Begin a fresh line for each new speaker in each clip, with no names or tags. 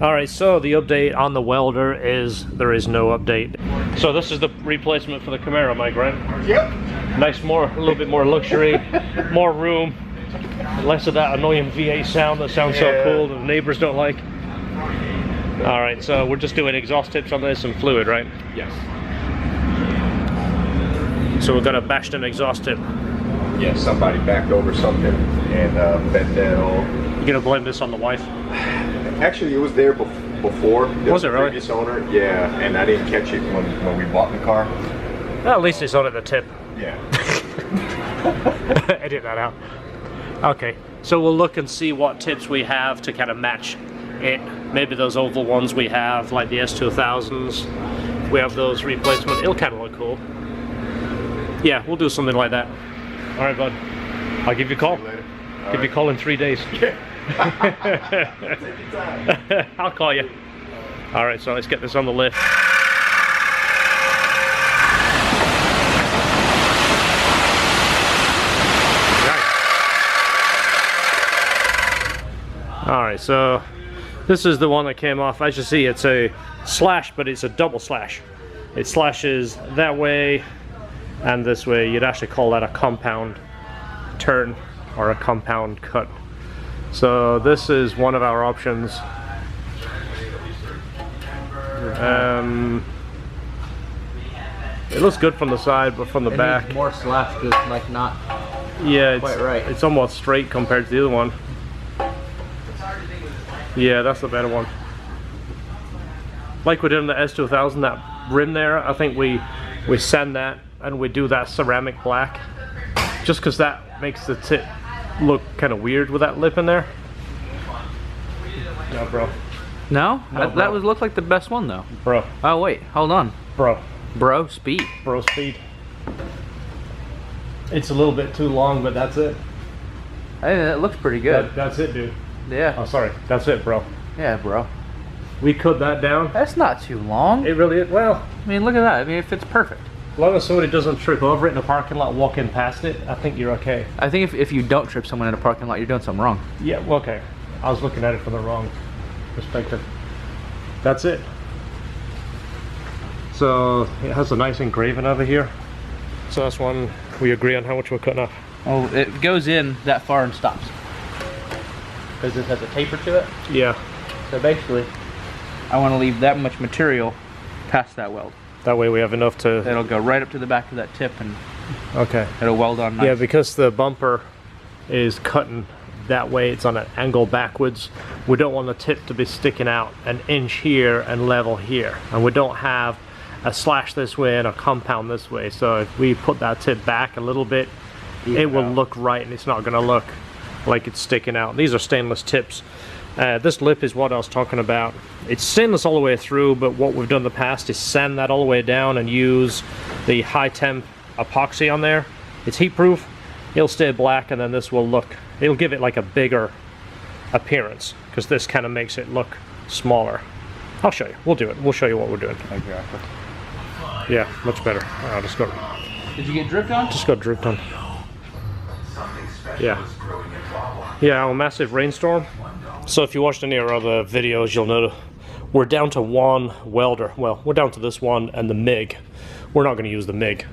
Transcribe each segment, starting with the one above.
Alright, so the update on the Welder is there is no update. So this is the replacement for the Camaro, Mike, right?
Yep.
Nice, a little bit more luxury, more room, less of that annoying V8 sound that sounds so cool that the neighbors don't like. Alright, so we're just doing exhaust tips on this and fluid, right?
Yes.
So we've got a bashed in exhaust tip.
Yeah, somebody backed over something and bent that all.
You gonna blame this on the wife?
Actually, it was there before.
Was it really?
Previous owner, yeah, and I didn't catch it when we bought the car.
Well, at least it's on at the tip.
Yeah.
Edit that out. Okay, so we'll look and see what tips we have to kind of match it. Maybe those oval ones we have, like the S2000s. We have those replacement. It'll kind of look cool. Yeah, we'll do something like that. All right, bud. I'll give you a call. Give you a call in 3 days.
Yeah. Take your time.
I'll call you. All right, so let's get this on the lift. All right, so this is the one that came off. As you see, it's a slash, but it's a double slash. It slashes that way and this way. You'd actually call that a compound turn or a compound cut. So this is one of our options. It looks good from the side, but from the back,
needs more slash, just like not.
Yeah,
quite right.
It's almost straight compared to the other one. Yeah, that's the better one. Like we did in the S2000, that rim there, I think we sand that and we do that ceramic black, just because that makes the tip look kind of weird with that lip in there. No, bro.
No?
No,
That
bro.
would look like the best one though.
Bro.
Oh wait, hold on.
Bro.
Bro, speed.
Bro speed. It's a little bit too long, but that's it.
I think that looks pretty good.
That's it, dude.
Yeah.
Oh, sorry. That's it, bro.
Yeah, bro.
We cut that down.
That's not too long.
It really is. Well,
I mean, look at that. I mean, it fits perfect.
as long as somebody doesn't trip over it in a parking lot walking past it, I think you're okay.
I think if you don't trip someone in a parking lot, you're doing something wrong.
Yeah, well, okay. I was looking at it from the wrong perspective. That's it. So it has a nice engraving over here. So that's one we agree on how much we're cutting off.
Oh, it goes in that far and stops. Because this has a taper to it.
Yeah.
So basically, I want to leave that much material past that weld.
That way we have enough to...
It'll go right up to the back of that tip and
Okay.
it'll weld on nice.
Yeah, because the bumper is cutting that way, it's on an angle backwards. We don't want the tip to be sticking out an inch here and level here. And we don't have a slash this way and a compound this way. So if we put that tip back a little bit, it will look right and it's not going to look like it's sticking out. These are stainless tips. This lip is what I was talking about. It's stainless all the way through, but what we've done in the past is sand that all the way down and use the high temp epoxy on there. It's heat proof. It'll stay black, and then this will look, it'll give it like a bigger appearance, because this kind of makes it look smaller. I'll show you. We'll do it. We'll show you what we're doing.
Exactly.
Yeah, much better. I'll just go.
Did you get dripped on?
Just got dripped on. Yeah. Yeah, a massive rainstorm. So if you watched any of our other videos, you'll know we're down to one welder. Well, we're down to this one and the MIG. We're not going to use the MIG.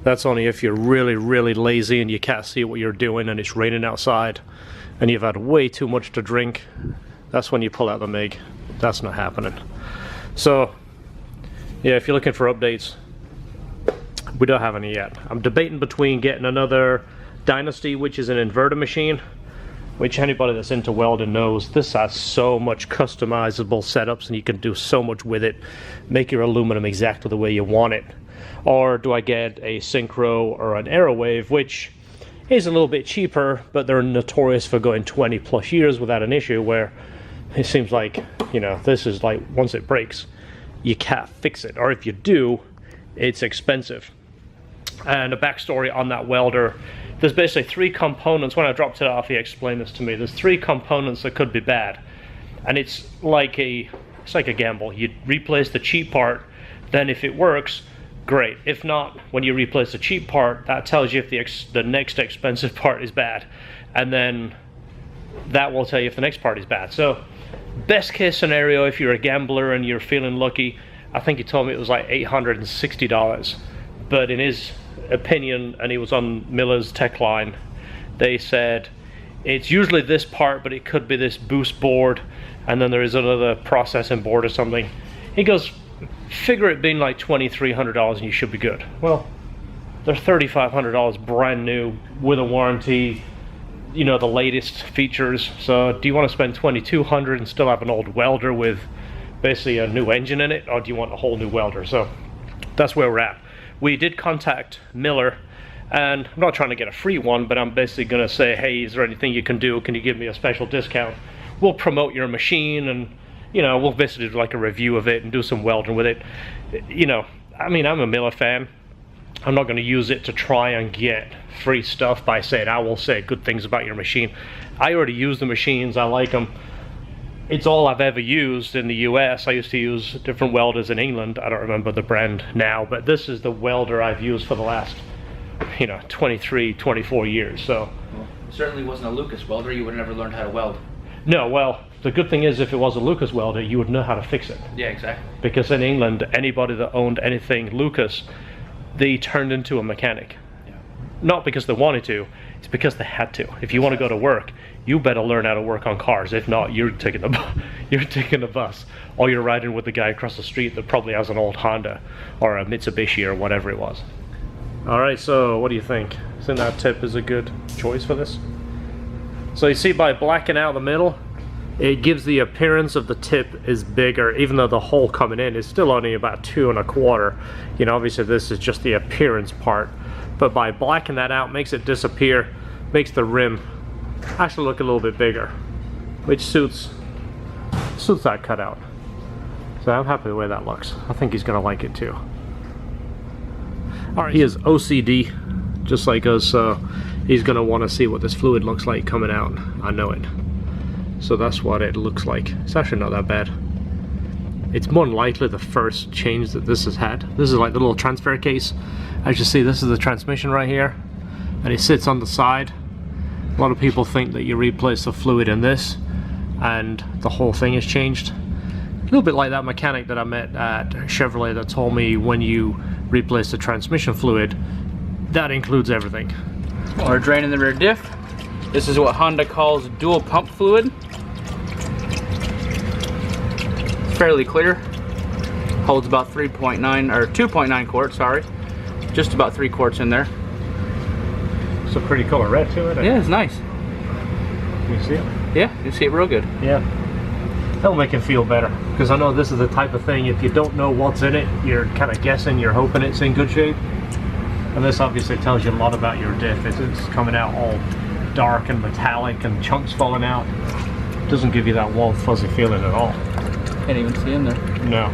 That's only if you're really, really lazy and you can't see what you're doing and it's raining outside and you've had way too much to drink. That's when you pull out the MIG. That's not happening. So, yeah, if you're looking for updates, we don't have any yet. I'm debating between getting another Dynasty, which is an inverter machine, which anybody that's into welding knows this has so much customizable setups and you can do so much with it, make your aluminum exactly the way you want it. Or do I get a Synchro or an Aerowave, which is a little bit cheaper, but they're notorious for going 20 plus years without an issue, where it seems like, you know, this is like once it breaks you can't fix it, or if you do, it's expensive. And a backstory on that welder, there's basically three components. When I dropped it off, he explained this to me. There's three components that could be bad, and it's like a gamble. You replace the cheap part, then if it works, great. If not, when you replace the cheap part, that tells you if the next expensive part is bad, and then that will tell you if the next part is bad. So Best case scenario, if you're a gambler and you're feeling lucky, I think he told me it was like $860. But in his opinion, and he was on Miller's tech line, they said it's usually this part, but it could be this boost board, and then there is another processing board or something. He goes, figure it being like $2,300 and you should be good. Well, they're $3,500 brand new with a warranty, you know, the latest features. So do you want to spend $2,200 and still have an old welder with basically a new engine in it, or do you want a whole new welder? So that's where we're at. We did contact Miller, and I'm not trying to get a free one, but I'm basically going to say, hey, is there anything you can do? Can you give me a special discount? We'll promote your machine, and you know, we'll basically do like a review of it and do some welding with it. You know, I mean, I'm a Miller fan. I'm not going to use it to try and get free stuff by saying I will say good things about your machine. I already use the machines. I like them. It's all I've ever used in the US. I used to use different welders in England. I don't remember the brand now, but this is the welder I've used for the last, you know, 23, 24 years. So
Well, it certainly wasn't a Lucas welder. You would have never learned how to weld.
no, well, the good thing is if it was a Lucas welder, you would know how to fix it.
Yeah, exactly.
Because in England, anybody that owned anything Lucas, they turned into a mechanic.
Yeah.
Not because they wanted to, it's because they had to. If you want to go to work, you better learn how to work on cars. If not, you're taking the bus, or you're riding with the guy across the street that probably has an old Honda or a Mitsubishi or whatever it was. All right, so what do you think? I think that tip is a good choice for this. So you see, by blacking out the middle, it gives the appearance of the tip is bigger, even though the hole coming in is still only about 2 1/4. You know, obviously this is just the appearance part, but by blacking that out, makes it disappear, makes the rim actually look a little bit bigger, which suits that cutout. So I'm happy the way that looks. I think he's gonna like it too. All right, he is OCD, just like us, so he's gonna want to see what this fluid looks like coming out. I know it. So that's what it looks like. It's actually not that bad. It's more than likely the first change that this has had. This is like the little transfer case. As you see, this is the transmission right here, and it sits on the side. A lot of people think that you replace the fluid in this and the whole thing has changed. A little bit like that mechanic that I met at Chevrolet that told me when you replace the transmission fluid, that includes everything.
We're draining the rear diff. This is what Honda calls dual pump fluid. It's fairly clear. Holds about 3.9 or 2.9 quarts, sorry. Just about 3 quarts in there.
It's a pretty color red to it.
Yeah, it's nice.
Can you see it?
Yeah, you see it real good.
Yeah. That'll make it feel better, because I know this is the type of thing, if you don't know what's in it, you're kind of guessing, you're hoping it's in good shape. And this obviously tells you a lot about your diff. It's coming out all dark and metallic and chunks falling out. It doesn't give you that warm fuzzy feeling at all.
Can't even see in there.
No.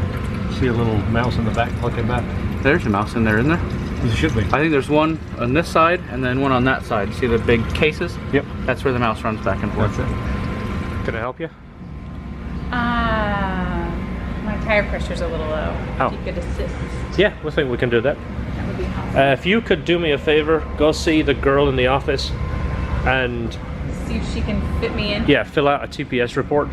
See a little mouse in the back looking back.
There's a mouse in there, isn't there?
It should be.
I think there's one on this side and then one on that side. See the big cases?
Yep.
That's where the mouse runs back and forth.
That's it. Can I help you?
My tire pressure's a little low.
Oh.
If you could assist,
Yeah, we think we can do that.
that would be awesome.
If you could do me a favor, go see the girl in the office and
See if she can fit me in.
yeah, fill out a TPS report.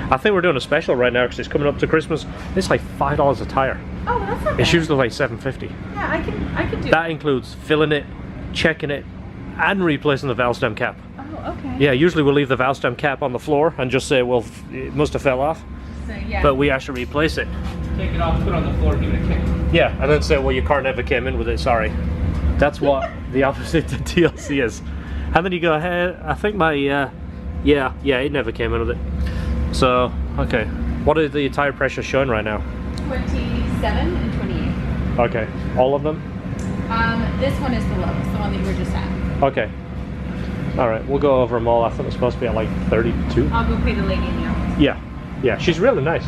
I think we're doing a special right now because it's coming up to Christmas. It's like $5 a tire.
Oh, that's not bad.
It's usually like $7.50.
Yeah, I can do
That includes filling it, checking it, and replacing the valve stem cap.
Oh, okay.
Yeah, usually we'll leave the valve stem cap on the floor and just say, well, it must have fell off.
So, yeah.
But we actually replace it.
Take it off, put it on the floor, give it a kick.
Yeah, and then say, well, your car never came in with it, sorry. That's what the opposite to TLC is. And then you go, hey, I think my, yeah, it never came in with it. So, okay. What are the tire pressures showing right now?
27 and 28.
Okay, all of them?
This one is the lowest, the one that you were just at.
Okay. All right, we'll go over them all. I think it's supposed to be at like 32.
I'll go pay the lady in the office.
Yeah, she's really nice.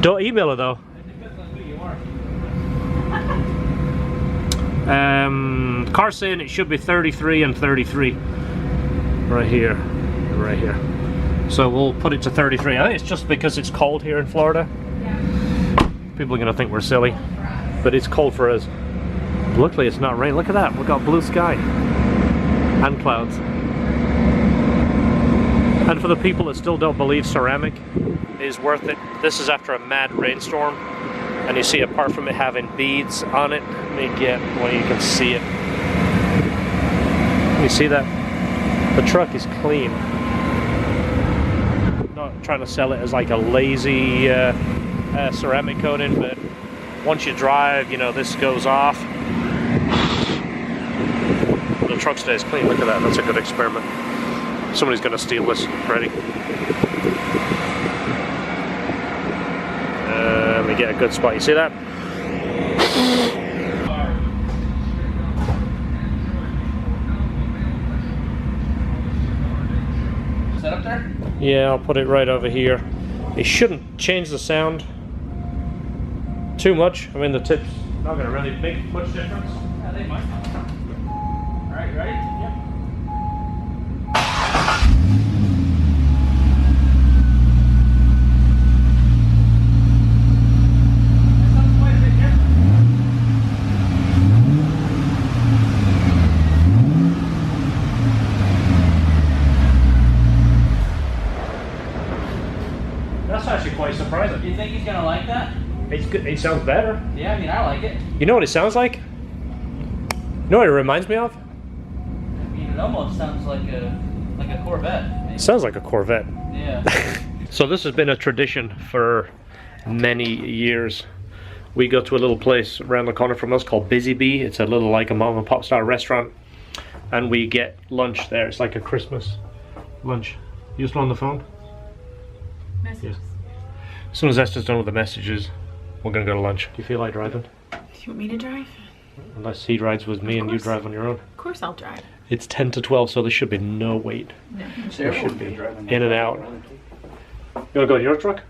Don't email her though.
It depends on who you are.
Car's saying it should be 33 and 33. Right here, right here. So we'll put it to 33. I think it's just because it's cold here in Florida.
Yeah.
People are gonna think we're silly, but it's cold for us. Luckily it's not rain. Look at that, we've got blue sky and clouds. And And for the people that still don't believe ceramic is worth it, this is after a mad rainstorm. And you see, apart from it having beads on it, let me get well, you can see it. You see that? The truck is clean. Not trying to sell it as like a lazy ceramic coating, but once you drive, you know, this goes off. The truck stays clean. Look at that. That's a good experiment. Somebody's going to steal this. Ready? Let me get a good spot. You see that?
Is that up there?
Yeah, I'll put it right over here. It shouldn't change the sound too much. I mean, the tip's not going to really make much difference.
Yeah, they might. All right, you ready? Yep.
That's actually quite surprising.
Do you think he's gonna like that?
It's good. It sounds better.
Yeah, I mean, I like it.
You know what it sounds like? You know what it reminds me of?
I mean, it almost sounds like a Corvette.
It sounds like a Corvette.
Yeah.
So this has been a tradition for many years. We go to a little place around the corner from us called Busy Bee. It's a little like a mom and pop style restaurant, and we get lunch there. It's like a Christmas lunch. You still on the phone?
Messages.
As soon as Esther's done with the messages, we're gonna go to lunch. Do you feel like driving?
Do you want me to drive?
Unless he rides with me and you drive on your own.
Of course I'll drive.
It's 10 to 12, so there should be no wait.
No.
There should be in and out. You wanna go in your truck?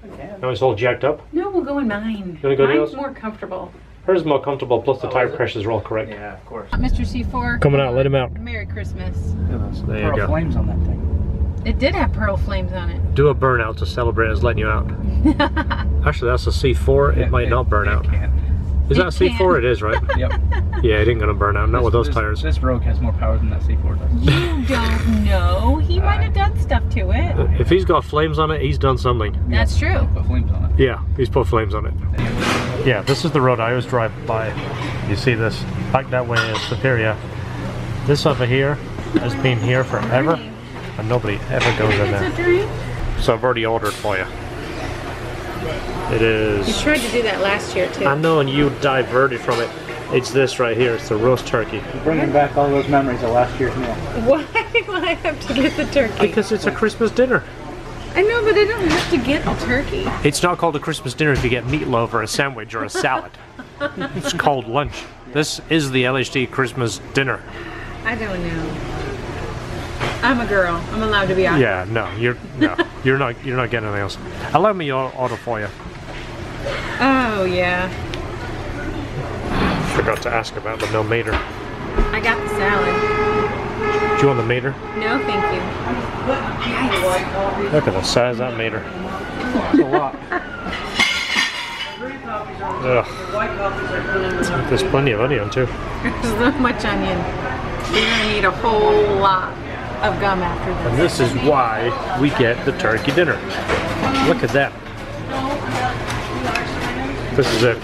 No, it's all jacked up.
No, we'll go in mine.
You wanna go to
Mine's
yours?
more comfortable.
Hers is more comfortable, plus the tire pressures are all correct.
Yeah, of course.
Mr. C4.
Coming out, let him out.
Merry Christmas.
There you
Pearl
go.
flames on that thing.
It did have pearl flames on it.
Do a burnout to celebrate us letting you out. Actually, that's a C4. It might not burn out. Is that a C4?
can.
It is, right?
Yep.
Yeah, it ain't gonna burn out. Not with those tires.
This Rogue has more power than that C4 does.
You don't know. He might have done stuff to it.
If he's got flames on it, he's done something.
That's true.
Put flames on it.
Yeah, he's put flames on it. Yeah, this is the road I always drive by. You see this? Back that way is Superior. This over here has been here forever, and nobody ever goes in
It's a
there.
drink.
So I've already ordered for you. It is...
You tried to do that last year too.
I know, and you diverted from it. It's this right here. It's the roast turkey.
Bringing back all those memories of last year's meal.
Why do I have to get the turkey?
Because it's a Christmas dinner.
I know, but I don't have to get the turkey.
It's not called a Christmas dinner if you get meatloaf or a sandwich or a salad. It's called lunch. This is the LHD Christmas dinner.
I don't know. I'm a girl. I'm allowed to be honest.
Yeah, no, you're not getting anything else. Allow me to order for you.
Oh yeah.
Forgot to ask about the no mater.
I got the salad.
Do you want the mater?
No, thank you.
Look at the size of that mater. That's a lot. Ugh. There's plenty of onion too.
There's so much onion. You're gonna need a whole lot of gum after
And
this.
this is why we get the turkey dinner. Look at that. This is it.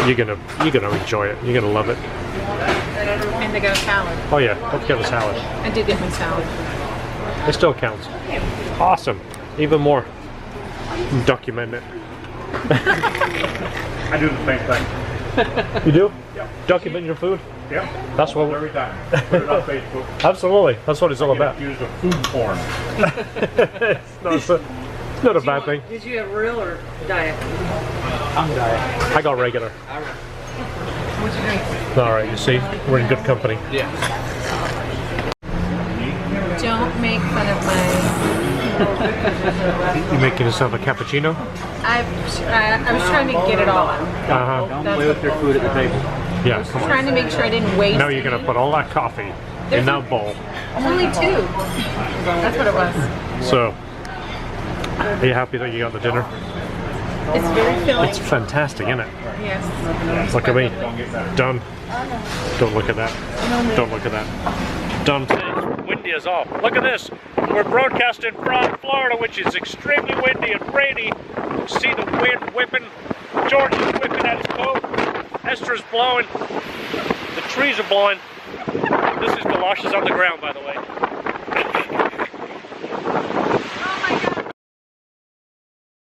You're gonna enjoy it. You're gonna love it.
And they got a salad.
Oh yeah, don't forget the salad.
I did get my salad.
It still counts. Awesome. Even more. Document it.
I do the same thing.
You do?
Yep.
Document your food?
Yep.
That's what
Every time. Put it on Facebook.
Absolutely. That's what it's all about.
Accused of food porn.
It's not a bad thing.
Did you have real or diet?
I'm diet.
I got regular.
What'd you drink?
Alright, you see, we're in good company.
Yeah.
Don't make fun of my.
You making yourself a cappuccino?
I was trying to get it all out.
Uh-huh.
Don't play with your food at the table.
Yeah, come on.
Trying to make sure I didn't waste.
Now you're gonna put all that coffee in that bowl.
Only 2. That's what it was.
So, are you happy that you got the dinner?
It's very filling.
It's fantastic, isn't it?
Yes.
Look at me. Done. Don't look at that. Don't look at that. Done. It's windy as all. Look at this. We're broadcasting from Florida, which is extremely windy and rainy. You see the wind whipping. George is whipping at his coat. Esther's blowing. The trees are blowing. This is galoshes on the ground, by the way.